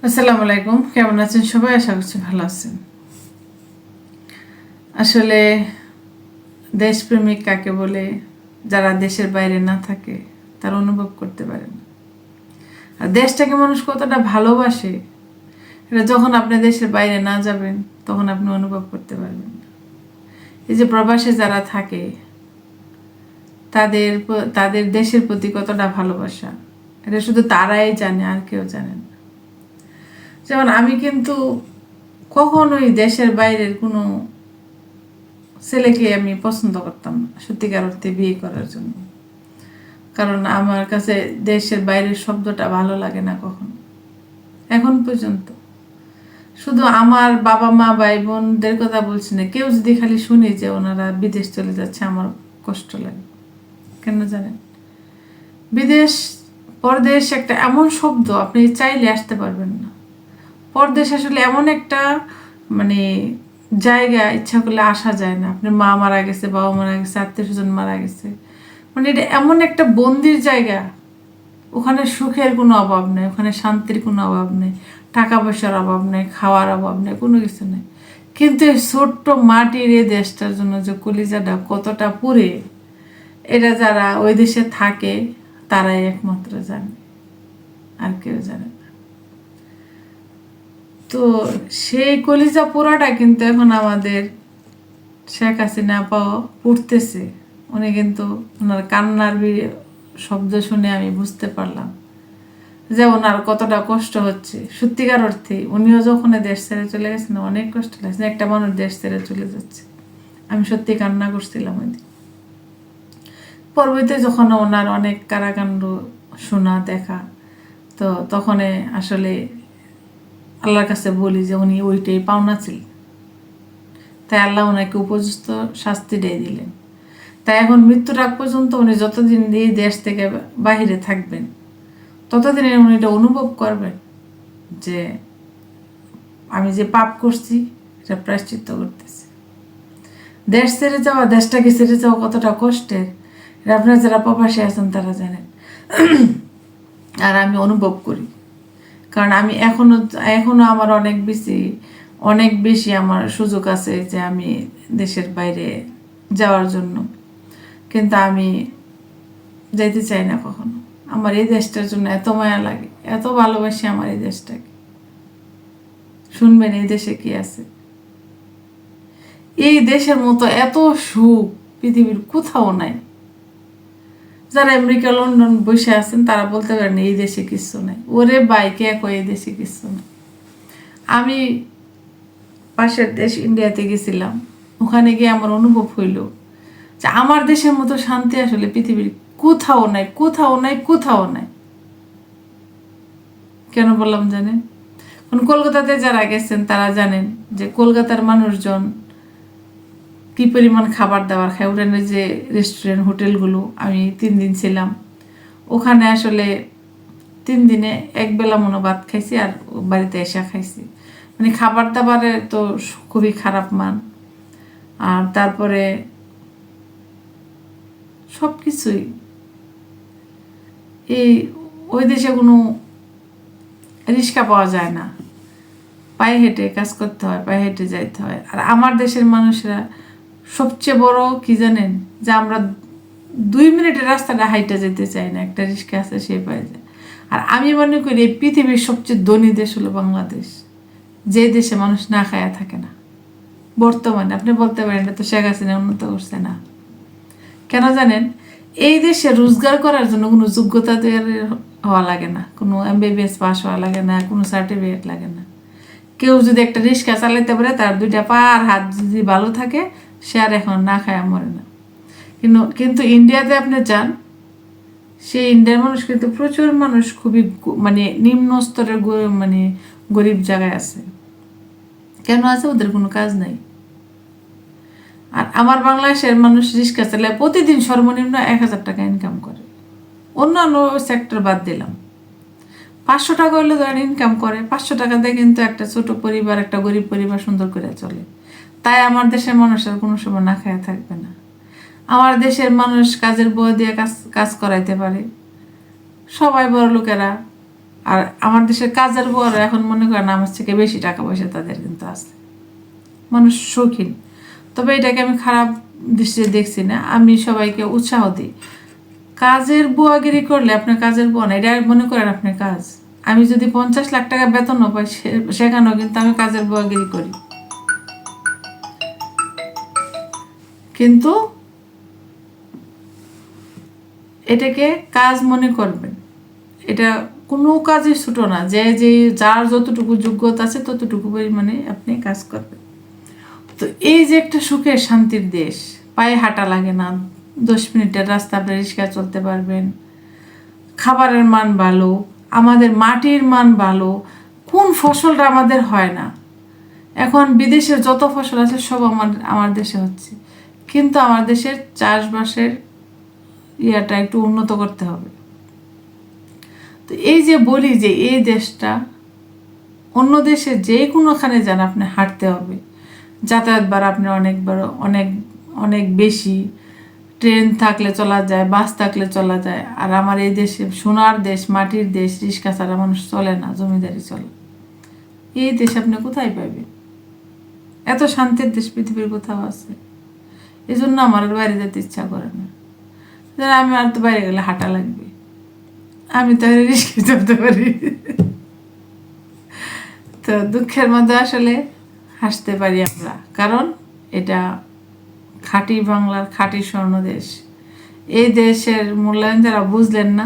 আসসালামু আলাইকুম, কেমন আছেন সবাই? আশা করছি ভালো আছেন। আসলে দেশপ্রেমিক কাকে বলে, যারা দেশের বাইরে না থাকে তারা অনুভব করতে পারে না। আর দেশটাকে মানুষ কতটা ভালোবাসে এটা যখন আপনি দেশের বাইরে না যাবেন তখন আপনি অনুভব করতে পারবেন না। এই যে প্রবাসে যারা থাকে তাদের দেশের প্রতি কতটা ভালোবাসা এটা শুধু তারাই জানে, আর কেউ জানে না। যেমন আমি কিন্তু কখনোই দেশের বাইরের কোনো ছেলেকে আমি পছন্দ করতাম না সত্যিকার অর্থে বিয়ে করার জন্য, কারণ আমার কাছে দেশের বাইরের শব্দটা ভালো লাগে না কখনো, এখন পর্যন্ত। শুধু আমার বাবা মা ভাই বোনদের কথা বলছি না, কেউ যদি খালি শুনি যে ওনারা বিদেশ চলে যাচ্ছে আমার কষ্ট লাগে। কেন জানেন? বিদেশ পরদেশ একটা এমন শব্দ, আপনি চাইলে আসতে পারবেন না। পরদেশ আসলে এমন একটা মানে জায়গা, ইচ্ছা করলে আসা যায় না। আপনার মা মারা গেছে, বাবা মারা গেছে, আত্মীয় স্বজন মারা গেছে, মানে এটা এমন একটা বন্দির জায়গা। ওখানে সুখের কোনো অভাব নেই, ওখানে শান্তির কোনো অভাব নেই, টাকা পয়সার অভাব নেই, খাওয়ার অভাব নেই, কোনো কিছু নেই। কিন্তু এই ছোট্ট মাটির এই দেশটার জন্য যে কলিজাটা কতটা পুড়ে, এটা যারা ওই দেশে থাকে তারাই একমাত্র জানে, আর কেউ জানে না। তো সেই কলিজা পোড়াটা কিন্তু এখন আমাদের শেখ হাসিনা পাও পড়তেছে। উনি কিন্তু ওনার কান্নার শব্দ শুনে আমি বুঝতে পারলাম যে ওনার কতটা কষ্ট হচ্ছে। সত্যিকার অর্থে উনিও যখন দেশ ছেড়ে চলে গেছেন অনেক কষ্ট লাগছে, একটা মানুষ দেশ ছেড়ে চলে যাচ্ছে। আমি সত্যি কান্না করছিলাম ওই দিন। পরবর্তীতে যখন ওনার অনেক কারাকাণ্ড শোনা দেখা, তো তখন আসলে আল্লাহর কাছে বলি যে উনি ওইটাই পাওনা ছিলেন, তাই আল্লাহ ওনাকে উপযুক্ত শাস্তি দিয়ে দিলেন। তাই এখন মৃত্যুর আগ পর্যন্ত উনি যতদিন এই দেশ থেকে বাহিরে থাকবেন ততদিনে উনি এটা অনুভব করবেন যে আমি যে পাপ করছি এটা প্রায়শ্চিত্ত করতেছি। দেশ ছেড়ে যাওয়া, দেশটাকে ছেড়ে যাওয়া কতটা কষ্টের এটা আপনারা যারা প্রবাসী আছেন তারা জানেন, আর আমি অনুভব করি। কারণ আমি এখনো আমার অনেক বেশি আমার সুযোগ আছে যে আমি দেশের বাইরে যাওয়ার জন্য, কিন্তু আমি যাইতে চাই না কখনো। আমার এই দেশটার জন্য এত মায়া লাগে, এত ভালোবাসি আমার এই দেশটাকে। শুনবেন এই দেশে কি আছে, এই দেশের মতো এত সুখ পৃথিবীর কোথাও নাই। যারা আমেরিকা লন্ডন বসে আছেন তারা বলতে পারেন এই দেশে কিছু নাই। ওরে বাইকে এই দেশে কিছু নাই। আমি পাশের দেশ ইন্ডিয়াতে গেছিলাম, ওখানে গিয়ে আমার অনুভব হইল যে আমার দেশের মতো শান্তি আসলে পৃথিবীর কোথাও নাই, কোথাও নাই, কোথাও নাই। কেন বললাম জানেন? কলকাতাতে যারা গেছেন তারা জানেন যে কলকাতার মানুষজন কি পরিমাণ খাবার দাবার খায়। ওখানে যে রেস্টুরেন্ট হোটেলগুলো, আমি 3 দিন ছিলাম ওখানে, আসলে 3 দিনে একবেলা মনে ভাত খাইছি আর বাড়িতে এসে খাইছি। মানে খাবার দাবারে তো খুবই খারাপ মান, আর তারপরে সব কিছুই এই ওই দেশে কোনো রিক্সা পাওয়া যায় না, পায়ে হেঁটে কাজ করতে হয়, পায়ে হেঁটে যাইতে হয়। আর আমার দেশের মানুষরা সবচেয়ে বড় কি জানেন, যে আমরা 2 মিনিটের রাস্তাটা হাইটে যেতে চাই না, একটা রিক্সা আছে সে পায়ে যায়। আর আমি মনে করি এই পৃথিবীর সবচেয়ে ধনী দেশ হলো বাংলাদেশ, যে দেশে মানুষ না খায়া থাকে না বর্তমানে। আপনি বলতে পারেন এটা তো শেখ হাসিনা উন্নত করছে না, কেন জানেন? এই দেশে রোজগার করার জন্য কোনো যোগ্যতা তৈরি হওয়া লাগে না, কোনো MBBS পাস হওয়া লাগে না, কোনো সার্টিফিকেট লাগে না। কেউ যদি একটা রিক্সা চালাইতে পারে, তার 2টা পা আর হাত যদি ভালো থাকে, সে আর এখন না খায় মরে না। কিন্তু ইন্ডিয়াতে আপনি যান, সেই ইন্ডিয়ার মানুষ কিন্তু প্রচুর মানুষ খুবই মানে নিম্ন স্তরের মানে গরিব জায়গায় আছে। কেন আছে? ওদের কোনো কাজ নাই। আর আমার বাংলাদেশের মানুষ রিক্সা চালায় প্রতিদিন সর্বনিম্ন 1000 টাকা ইনকাম করে। অন্যান্য সেক্টর বাদ দিলাম, 500 টাকা হলে ধরেন ইনকাম করে। 500 টাকা দিয়ে কিন্তু একটা ছোট পরিবার, একটা গরিব পরিবার সুন্দর করে চলে। তাই আমার দেশের মানুষ আর কোনো সময় না খায় থাকবে না। আমার দেশের মানুষ কাজের বউ দিয়ে কাজ করাইতে পারে। সবাই বড় লোকেরা আর আমার দেশের কাজের বুয়ারা এখন মনে করেন আমার থেকে বেশি টাকা পয়সা তাদের কিন্তু আছে, মানুষ শৌখিন। তবে এটাকে আমি খারাপ দৃষ্টিতে দেখছি না, আমি সবাইকে উৎসাহ দিই। কাজের বুয়াগিরি করলে আপনার কাজের বুয়া না, এটা মনে করেন আপনার কাজ। আমি যদি 50 লাখ টাকা বেতনও পাই সেখানেও কিন্তু আমি কাজের বুয়াগিরি করি, কিন্তু এটাকে কাজ মনে করবেন। এটা কোনো কাজই ছোট না, যে যে যার যতটুকু যোগ্যতা আছে ততটুকু পরিমাণে আপনি কাজ করবেন। তো এই যে একটা সুখের শান্তির দেশ, পায়ে হাঁটা লাগে না, 10 মিনিটের রাস্তা আপনি রিক্সা চলতে পারবেন, খাবারের মান ভালো, আমাদের মাটির মান ভালো, কোন ফসলটা আমাদের হয় না। এখন বিদেশের যত ফসল আছে সব আমার দেশে হচ্ছে, কিন্তু আমার দেশের চাষবাসের ইয়াটা একটু উন্নত করতে হবে। তো এই যে বলি যে এই দেশটা অন্য দেশে যে কোনোখানে যান আপনি হাঁটতে হবে, যাতায়াত বার আপনি অনেক অনেক বেশি, ট্রেন থাকলে চলা যায়, বাস থাকলে চলা যায়। আর আমার এই দেশে সোনার দেশ, মাটির দেশ, রিক্সা ছাড়া মানুষ চলে না, জমিদারি চলে। এই দেশ আপনি কোথায় পাবেন? এত শান্তির দেশ পৃথিবীর কোথাও আছে? এই জন্য আমার আর বাইরে যেতে ইচ্ছা করে না। আমি আর তো বাইরে গেলে হাঁটা লাগবে, আমি তো রিক্সা চলতে পারি। তো দুঃখের মধ্যে আসলে হাসতে পারি আমরা, কারণ এটা খাঁটি বাংলার খাঁটি স্বর্ণ দেশ। এই দেশের মূল্যায়ন যারা বুঝলেন না,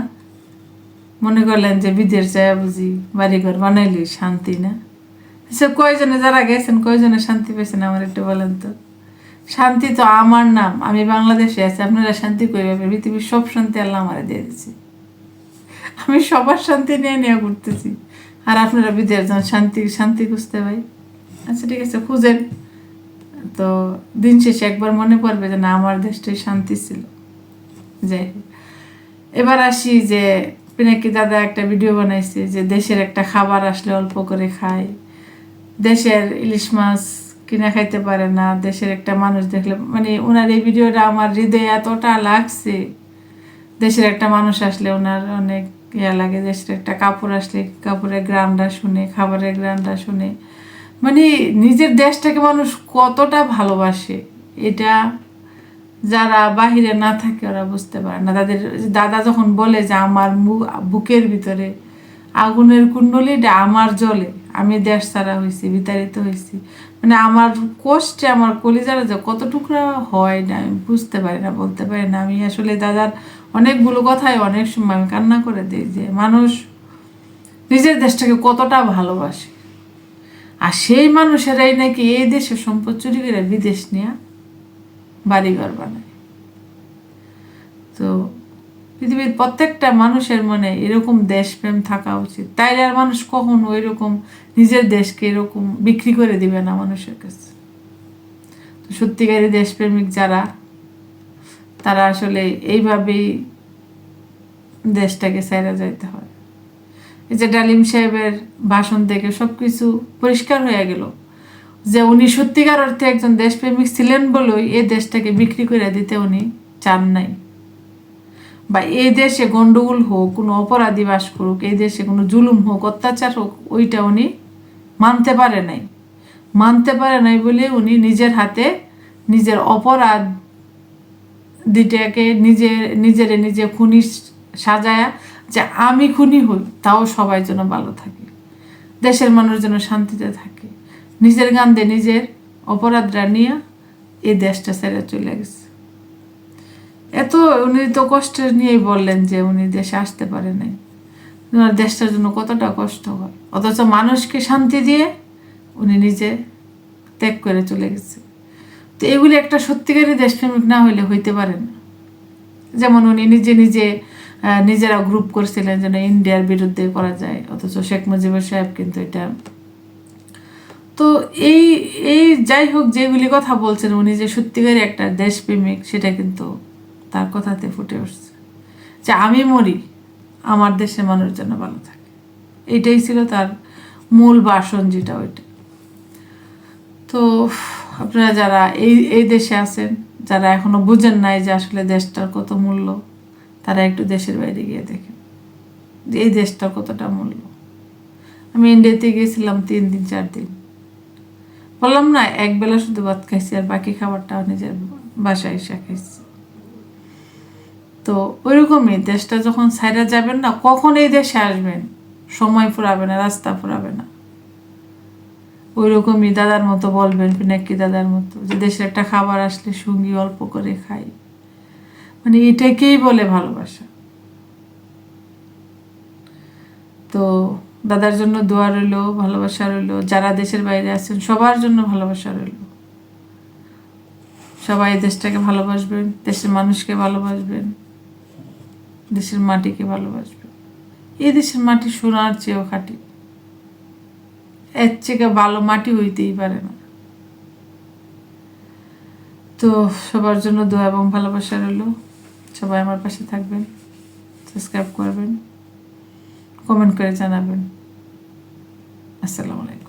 মনে করলেন যে বিদেশ যায় বুঝি বাড়িঘর বানাইলি শান্তি না। সে কয়জনে যারা গেছেন কয়জনে শান্তি পেয়েছেন আমার একটু বলেন তো? শান্তি তো আমার নাম, আমি বাংলাদেশে আছি, আপনারা শান্তি কই পাবে? পৃথিবীর সব শান্তি আল্লাহ আমারে দিয়ে দিচ্ছে, আমি সবার শান্তি নিয়ে নিয়ে ঘুরতেছি, আর আপনারা বিদেশ যান শান্তি শান্তি খুঁজতে ভাই। আচ্ছা ঠিক আছে, খুঁজেন, তো দিন শেষে একবার মনে পড়বে যে না আমার দেশটাই শান্তি ছিল। যাই হোক, এবার আসি যে পিনাকি দাদা একটা ভিডিও বানাইছে যে দেশের একটা খাবার আসলে অল্প করে খায়, দেশের ইলিশ মাছ কিনে খাইতে পারে না, দেশের একটা মানুষ দেখলে মানে ওনার এই ভিডিওটা আমার হৃদয়ে এতটা লাগছে। দেশের একটা মানুষ আসলে ওনার অনেক ইয়া লাগে, দেশের একটা কাপড় আসলে কাপড়ের গ্রামটা শুনে, খাবারের গ্রামটা শুনে, মানে নিজের দেশটাকে মানুষ কতটা ভালোবাসে এটা যারা বাহিরে না থাকে ওরা বুঝতে পারে না। তাদের দাদা যখন বলে যে আমার বুকের ভিতরে আগুনের কুণ্ডলিটা আমার জ্বলে, আমি দেশ ছাড়া হয়েছি, বিতাড়িত হয়েছি, মানে আমার কষ্টে আমার কলিজারা যে কত টুকরা হয় না আমি বুঝতে পারি না, বলতে পারি না। আমি আসলে দাদার অনেকগুলো কথায় অনেক সময় আমি কান্না করে দিই যে মানুষ নিজের দেশটাকে কতটা ভালোবাসে, আর সেই মানুষেরাই নাকি এই দেশের সম্পদ চুরি করে বিদেশ নিয়ে বাড়িঘর বানায়। তো পৃথিবীর প্রত্যেকটা মানুষের মনে এরকম দেশপ্রেম থাকা উচিত, তাইলে আর মানুষ কখনো এরকম নিজের দেশকে এরকম বিক্রি করে দিবে না মানুষের কাছে। তো সত্যিকারী দেশপ্রেমিক যারা, তারা আসলে এইভাবেই দেশটাকে ছেড়ে যাইতে হয়। এই যে ডালিম সাহেবের ভাষণ থেকে সবকিছু পরিষ্কার হয়ে গেল যে উনি সত্যিকার অর্থে একজন দেশপ্রেমিক ছিলেন বলেই এই দেশটাকে বিক্রি করে দিতে উনি চান নাই, বা এই দেশে গন্ডগোল হোক, কোনো অপরাধী বাস করুক, এই দেশে কোনো জুলুম হোক, অত্যাচার হোক, ওইটা উনি মানতে পারে নাই বলে উনি নিজের হাতে নিজের অপরাধ দিটাকে নিজে খুনি সাজায়া যে আমি খুনি হই, তাও সবাই যেন ভালো থাকে, দেশের মানুষ যেন শান্তিতে থাকে, নিজের গান্ধে নিজের অপরাধরা নিয়ে এই দেশটা ছেড়ে চলে গেছে। এত উনি তো কষ্ট নিয়েই বললেন যে উনি দেশে আসতে পারে নাই, ওনার দেশটার জন্য কতটা কষ্ট হয়, অথচ মানুষকে শান্তি দিয়ে উনি নিজে ত্যাগ করে চলে গেছে। তো এগুলি একটা সত্যিকারী দেশপ্রেমিক না হইলে হইতে পারে না। যেমন উনি নিজেরা গ্রুপ করছিলেন যেন ইন্ডিয়ার বিরুদ্ধে করা যায়, অথচ শেখ মুজিবুর সাহেব কিন্তু এটা, তো এই এই যাই হোক যেগুলি কথা বলছেন উনি যে সত্যিকারই একটা দেশপ্রেমিক, সেটা কিন্তু তার কথাতে ফুটে উঠছে যে আমি মরি আমার দেশের মানুষ যেন ভালো থাকে, এটাই ছিল তার মূল ভাষণ, যেটা ওইটা। তো আপনারা যারা এই দেশে আছেন, যারা এখনো বুঝেন নাই যে আসলে দেশটার কত মূল্য, তারা একটু দেশের বাইরে গিয়ে দেখেন যে এই দেশটার কতটা মূল্য। আমি ইন্ডিয়াতে গেছিলাম 3 দিন 4 দিন, বললাম না একবেলা শুধু ভাত খাইছি আর বাকি খাবারটা নিজের বাসায় এসে খাইছি। তো ওইরকমই দেশটা যখন ছাইরা যাবেন না, কখন এই দেশে আসবেন সময় ফুরাবে না, রাস্তা ফুরাবে না। ওইরকমই দাদার মতো বলবেন, পিনাকি দাদার মতো, যে দেশের একটা খাবার আসলে সঙ্গী অল্প করে খাই, মানে এটাকেই বলে ভালোবাসা। তো দাদার জন্য দোয়া রইল, ভালোবাসা রইল, যারা দেশের বাইরে আছেন সবার জন্য ভালোবাসা রইল। সবাই দেশটাকে ভালোবাসবেন, দেশের মানুষকে ভালোবাসবেন, দেশের মাটিকে ভালোবাসবেন। এই দেশের মাটি সোনার চেয়েও খাঁটি, এর থেকে ভালো মাটি হইতেই পারে না। তো সবার জন্য দোয়া এবং ভালোবাসা রইল। সবাই আমার পাশে থাকবেন, সাবস্ক্রাইব করবেন, কমেন্ট করে জানাবেন। আসসালামু আলাইকুম।